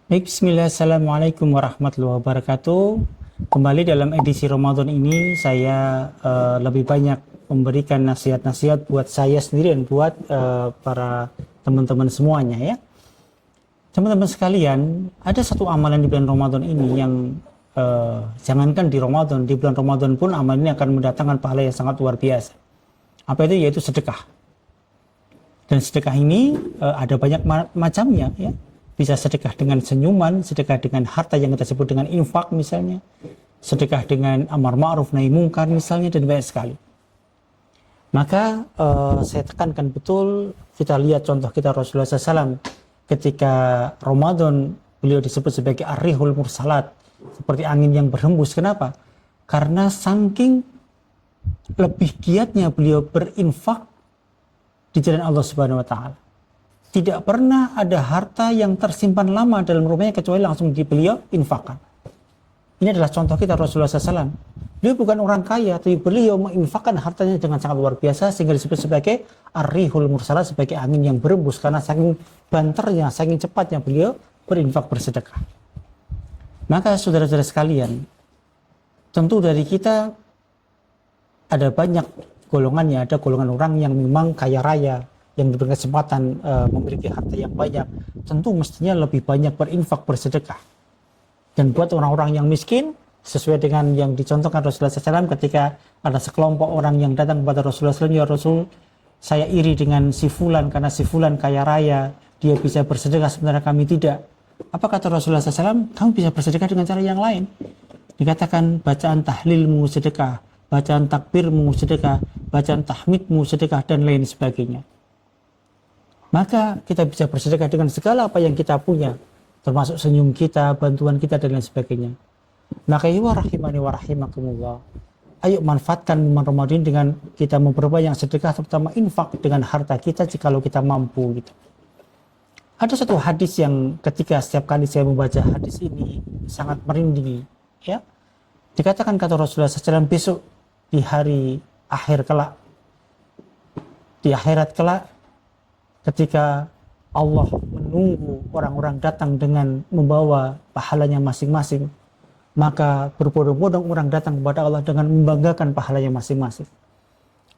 Baik, bismillah, assalamualaikum warahmatullahi wabarakatuh. Kembali dalam edisi Ramadan ini, saya lebih banyak memberikan nasihat-nasihat buat saya sendiri dan buat para teman-teman semuanya ya. Teman-teman sekalian, ada satu amalan di bulan Ramadan ini yang jangankan di Ramadan, di bulan Ramadan pun amalan ini akan mendatangkan pahala yang sangat luar biasa. Apa itu? Yaitu sedekah. Dan sedekah ini ada banyak macamnya ya. Bisa sedekah dengan senyuman, sedekah dengan harta yang kita sebut dengan infak misalnya, sedekah dengan amar ma'ruf nahi mungkar misalnya, dan banyak sekali. Maka saya tekankan betul, kita lihat contoh kita Rasulullah SAW ketika Ramadan, beliau disebut sebagai ar-rihul mursalat, seperti angin yang berhembus. Kenapa? Karena saking lebih giatnya beliau berinfak di jalan Allah Subhanahu wa taala. Tidak pernah ada harta yang tersimpan lama dalam rumahnya kecuali langsung beliau infakkan. Ini adalah contoh kita Rasulullah SAW. Beliau bukan orang kaya, tapi beliau menginfakkan hartanya dengan sangat luar biasa sehingga disebut sebagai ar-rihul mursalah, sebagai angin yang berembus karena saking banternya, saking cepatnya beliau berinfak bersedekah. Maka saudara-saudara sekalian, tentu dari kita ada banyak golongannya, ada golongan orang yang memang kaya raya, yang diberi kesempatan memiliki harta yang banyak, tentu mestinya lebih banyak berinfak bersedekah. Dan buat orang-orang yang miskin, sesuai dengan yang dicontohkan Rasulullah SAW ketika ada sekelompok orang yang datang kepada Rasulullah SAW, ya Rasul, saya iri dengan si fulan karena si fulan kaya raya, dia bisa bersedekah sementara kami tidak. Apa kata Rasulullah SAW? Kamu bisa bersedekah dengan cara yang lain. Dikatakan bacaan tahlilmu sedekah, bacaan takbirmu sedekah, bacaan tahmidmu sedekah, dan lain sebagainya. Maka kita bisa bersedekah dengan segala apa yang kita punya, termasuk senyum kita, bantuan kita, dan lain sebagainya. Maka ya rahimani wa rahimakumullah, ayo manfaatkan momen Ramadan dengan kita memperbanyak sedekah, terutama infak dengan harta kita jikalau kita mampu gitu. Ada satu hadis yang ketika setiap kali saya membaca hadis ini sangat merinding ya. Dikatakan kata Rasulullah SAW, besok di hari akhir kelak, di akhirat kelak, ketika Allah menunggu orang-orang datang dengan membawa pahalanya masing-masing, maka berbondong-bondong orang datang kepada Allah dengan membanggakan pahalanya masing-masing.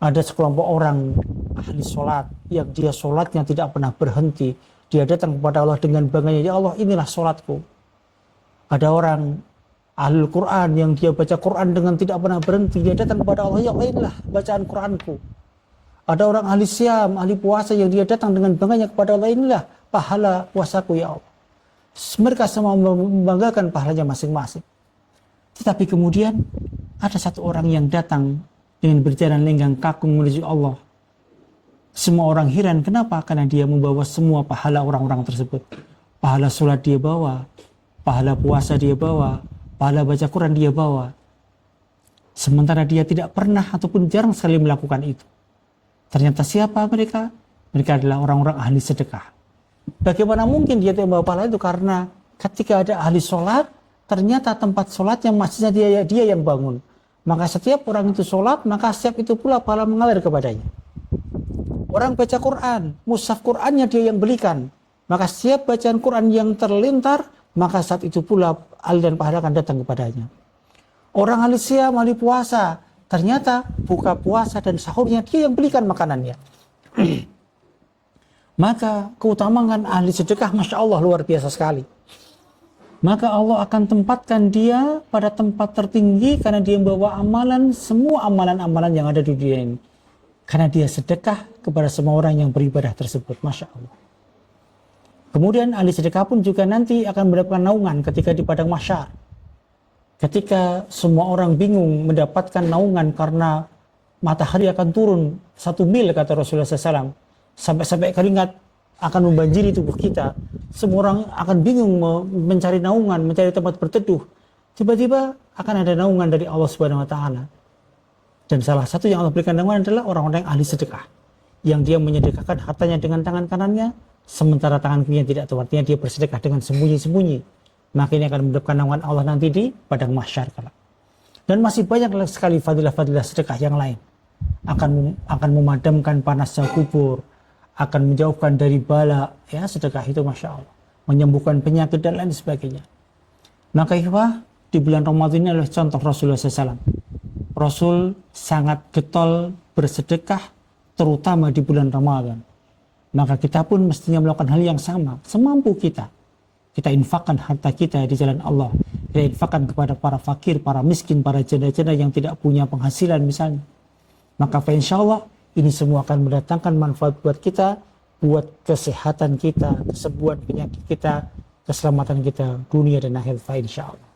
Ada sekelompok orang ahli sholat yang dia sholatnya tidak pernah berhenti, dia datang kepada Allah dengan bangganya, ya Allah, inilah sholatku. Ada orang ahli Quran yang dia baca Quran dengan tidak pernah berhenti, dia datang kepada Allah, ya Allah, inilah bacaan Quranku. Ada orang ahli siam, ahli puasa yang dia datang dengan bangganya kepada Allah, inilah pahala puasaku ya Allah. Mereka semua membanggakan pahalanya masing-masing. Tetapi kemudian ada satu orang yang datang dengan berjalan lenggang kaku menuju Allah. Semua orang heran, kenapa? Karena dia membawa semua pahala orang-orang tersebut. Pahala sholat dia bawa, pahala puasa dia bawa, pahala baca Quran dia bawa. Sementara dia tidak pernah ataupun jarang sekali melakukan itu. Ternyata siapa mereka? Mereka adalah orang-orang ahli sedekah. Bagaimana mungkin dia membawa pahala itu? Karena ketika ada ahli sholat, ternyata tempat sholatnya masjidnya dia yang bangun. Maka setiap orang itu sholat, maka setiap itu pula pahala mengalir kepadanya. Orang baca Quran, mushaf Qurannya dia yang belikan. Maka setiap bacaan Quran yang terlintar, maka saat itu pula aliran pahala akan datang kepadanya. Orang ahli siam, ahli puasa, ternyata buka puasa dan sahurnya dia yang belikan makanannya. Maka keutamaan ahli sedekah, Masya Allah, luar biasa sekali. Maka Allah akan tempatkan dia pada tempat tertinggi karena dia membawa amalan, semua amalan-amalan yang ada di dunia ini. Karena dia sedekah kepada semua orang yang beribadah tersebut. Masya Allah. Kemudian ahli sedekah pun juga nanti akan mendapatkan naungan ketika di padang mahsyar. Ketika semua orang bingung mendapatkan naungan karena matahari akan turun 1 mil kata Rasulullah SAW, sampai keringat akan membanjiri tubuh kita, semua orang akan bingung mencari naungan, mencari tempat berteduh. Tiba-tiba akan ada naungan dari Allah Subhanahu Wa Taala. Dan salah satu yang Allah berikan naungan adalah orang-orang yang ahli sedekah, yang dia menyedekahkan hartanya dengan tangan kanannya, sementara tangan kirinya tidak tahu. Artinya dia bersedekah dengan sembunyi-sembunyi. Maka ini akan mendapatkan naungan Allah nanti di padang mahsyar kelak. Dan masih banyak sekali fadilah-fadilah sedekah yang lain. Akan memadamkan panasnya kubur, akan menjauhkan dari bala, ya sedekah itu Masya Allah. menyembuhkan penyakit dan lain sebagainya. Maka ikhwah, di bulan Ramadan ini adalah contoh Rasulullah SAW. Rasul sangat getol bersedekah, terutama di bulan Ramadan. Maka kita pun mestinya melakukan hal yang sama, semampu kita. Kita infakkan harta kita di jalan Allah. Kita infakkan kepada para fakir, para miskin, para janda-janda yang tidak punya penghasilan misalnya. Maka insya Allah ini semua akan mendatangkan manfaat buat kita, buat kesehatan kita, kesembuhan penyakit kita, keselamatan kita dunia dan akhirat insya Allah.